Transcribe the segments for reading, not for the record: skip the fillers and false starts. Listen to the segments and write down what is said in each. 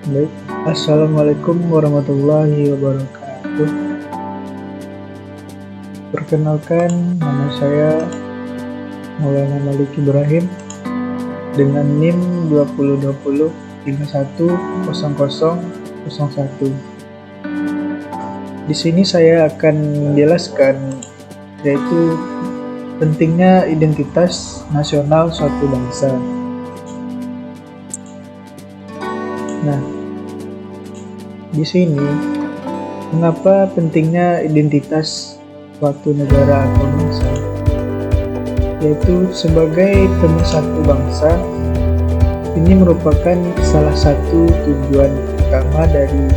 Baik, Assalamualaikum warahmatullahi wabarakatuh. Perkenalkan, nama saya Maulana Malik Ibrahim dengan NIM 2020 510001. Di sini saya akan menjelaskan yaitu pentingnya identitas nasional suatu bangsa. Nah, di sini mengapa pentingnya identitas suatu negara atau bangsa? Yaitu sebagai pemersatu bangsa, ini merupakan salah satu tujuan utama dari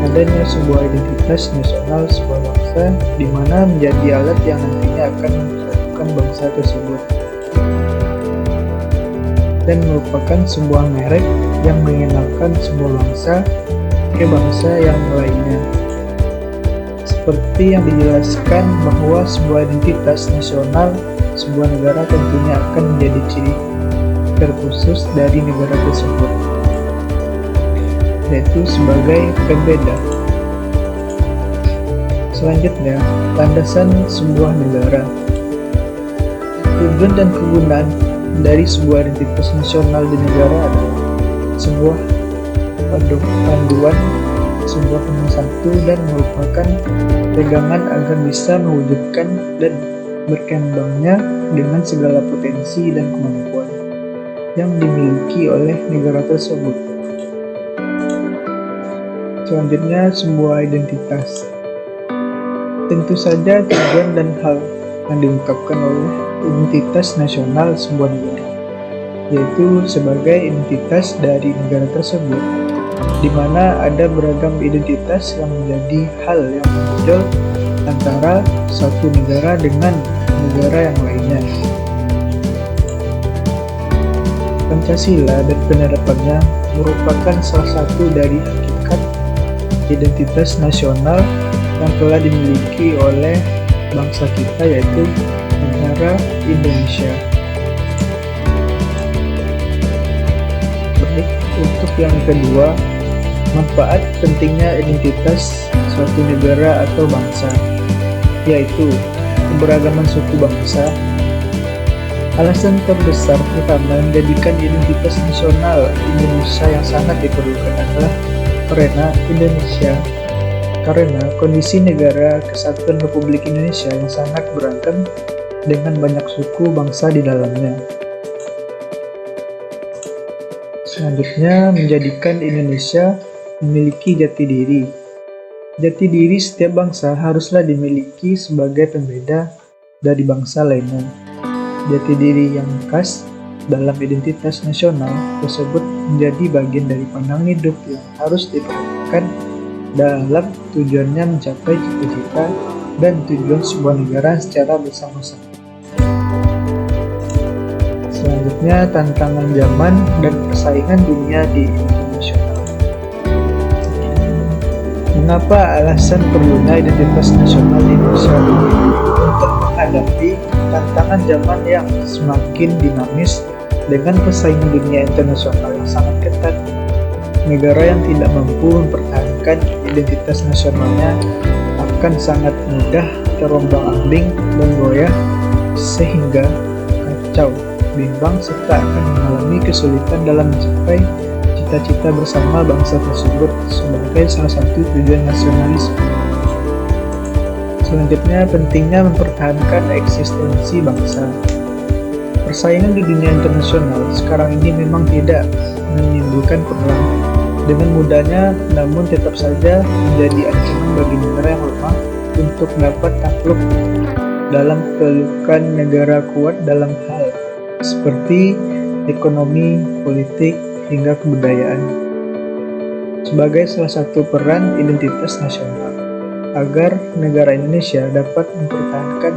adanya sebuah identitas nasional sebuah bangsa, di mana menjadi alat yang nantinya akan mempersatukan bangsa tersebut dan merupakan sebuah merek yang mengenalkan sebuah bangsa ke bangsa yang lainnya. Seperti yang dijelaskan bahwa sebuah identitas nasional sebuah negara tentunya akan menjadi ciri terkhusus dari negara tersebut, yaitu sebagai pembeda. Selanjutnya, landasan sebuah negara. Tujuan dan kegunaan dari sebuah identitas nasional di negara adalah sebuah panduan, sebuah pemersatu, dan merupakan pegangan agar bisa mewujudkan dan berkembangnya dengan segala potensi dan kemampuan yang dimiliki oleh negara tersebut. Selanjutnya, sebuah identitas. Tentu saja tujuan dan hal yang diungkapkan oleh identitas nasional sebuah negara, yaitu sebagai identitas dari negara tersebut, di mana ada beragam identitas yang menjadi hal yang menonjol antara satu negara dengan negara yang lainnya. Pancasila dan penerapannya merupakan salah satu dari hakikat identitas nasional yang telah dimiliki oleh bangsa kita, yaitu negara Indonesia. Baik, untuk yang kedua, manfaat pentingnya identitas suatu negara atau bangsa, yaitu keberagaman suku bangsa. Alasan terbesar pertama menjadikan identitas nasional Indonesia yang sangat diperlukan adalah karena kondisi negara kesatuan Republik Indonesia yang sangat beragam dengan banyak suku bangsa di dalamnya. Selanjutnya, menjadikan Indonesia memiliki jati diri. Jati diri setiap bangsa haruslah dimiliki sebagai pembeda dari bangsa lainnya. Jati diri yang khas dalam identitas nasional tersebut menjadi bagian dari pandangan hidup yang harus diperhatikan dalam tujuannya mencapai cita-cita dan tujuan sebuah negara secara bersama-sama. Selanjutnya, tantangan zaman dan persaingan dunia di internasional. Mengapa alasan perlunya identitas nasional di Indonesia untuk menghadapi tantangan zaman yang semakin dinamis dengan persaingan dunia internasional yang sangat ketat? Negara yang tidak mampu mempertahankan identitas nasionalnya akan sangat mudah terombang-ambing dan goyah, sehingga kacau, bimbang, serta akan mengalami kesulitan dalam mencapai cita-cita bersama bangsa tersebut sebagai salah satu tujuan nasionalisme. Selanjutnya, pentingnya mempertahankan eksistensi bangsa. Persaingan di dunia internasional sekarang ini memang tidak menimbulkan perang dengan mudahnya, namun tetap saja menjadi ancaman bagi negara yang lemah untuk dapat takluk dalam pelukan negara kuat dalam hal seperti ekonomi, politik, hingga kebudayaan. Sebagai salah satu peran identitas nasional agar negara Indonesia dapat mempertahankan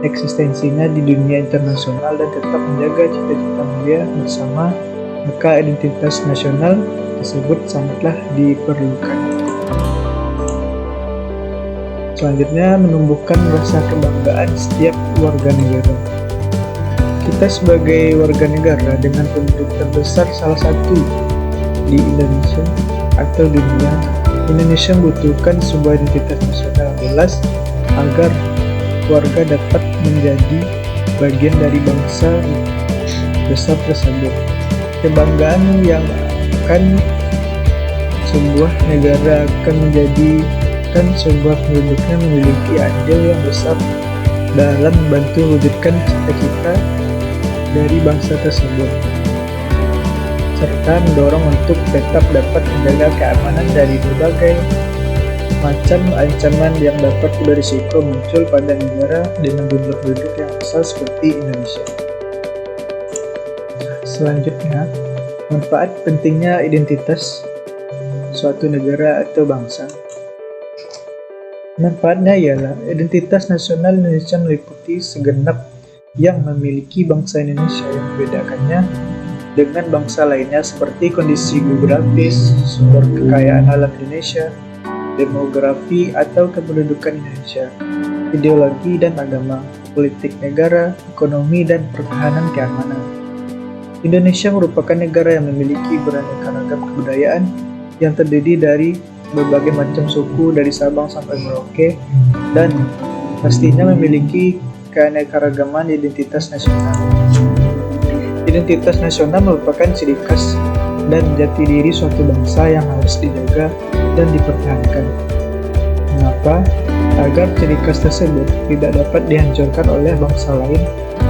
eksistensinya di dunia internasional dan tetap menjaga cita-cita mulia bersama, maka identitas nasional tersebut sangatlah diperlukan. Selanjutnya, menumbuhkan rasa kebanggaan setiap warga negara. Kita sebagai warga negara dengan penduduk terbesar salah satu di Indonesia atau dunia, Indonesia membutuhkan sebuah identitas nasional yang jelas agar warga dapat menjadi bagian dari bangsa besar tersebut. Kebanggaan yang akan sebuah negara akan menjadikan sebuah penduduknya memiliki andil yang besar dalam membantu mewujudkan cita-cita dari bangsa tersebut, serta mendorong untuk tetap dapat menjaga keamanan dari berbagai macam ancaman yang dapat berisiko muncul pada negara dengan jumlah penduduk yang besar seperti Indonesia. Selanjutnya, manfaat pentingnya identitas suatu negara atau bangsa. Manfaatnya ialah identitas nasional Indonesia meliputi segenap yang memiliki bangsa Indonesia yang membedakannya dengan bangsa lainnya seperti kondisi geografis, sumber kekayaan alam Indonesia, demografi atau kependudukan Indonesia, ideologi dan agama, politik negara, ekonomi dan pertahanan keamanan. Indonesia merupakan negara yang memiliki beraneka ragam kebudayaan yang terdiri dari berbagai macam suku dari Sabang sampai Merauke dan pastinya memiliki keanekaragaman identitas nasional. Identitas nasional merupakan ciri khas dan jati diri suatu bangsa yang harus dijaga dan dipertahankan. Mengapa? Agar ciri khas tersebut tidak dapat dihancurkan oleh bangsa lain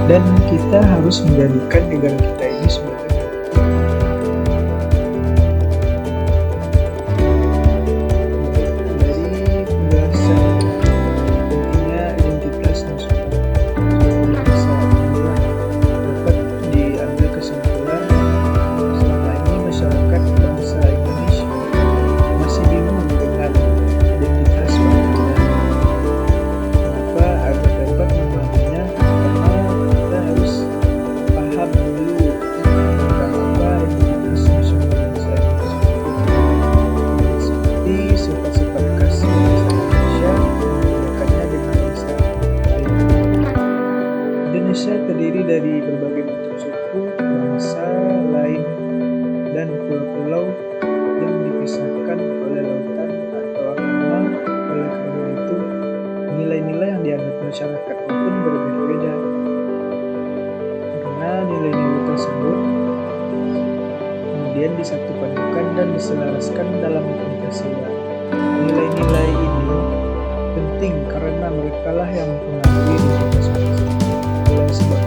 dan kita harus menjadikan negara kita ini sebagai Indonesia terdiri dari berbagai macam suku, bangsa lain, dan pulau-pulau yang dipisahkan oleh lautan atau agama. Oleh karena itu, nilai-nilai yang dianut masyarakat pun berbeda-beda. Karena nilai-nilai tersebut kemudian disatupadukan dan diselaraskan dalam Pancasila. Nilai-nilai ini penting karena mereka lah yang mempengaruhi identitas bangsa. Oleh sebab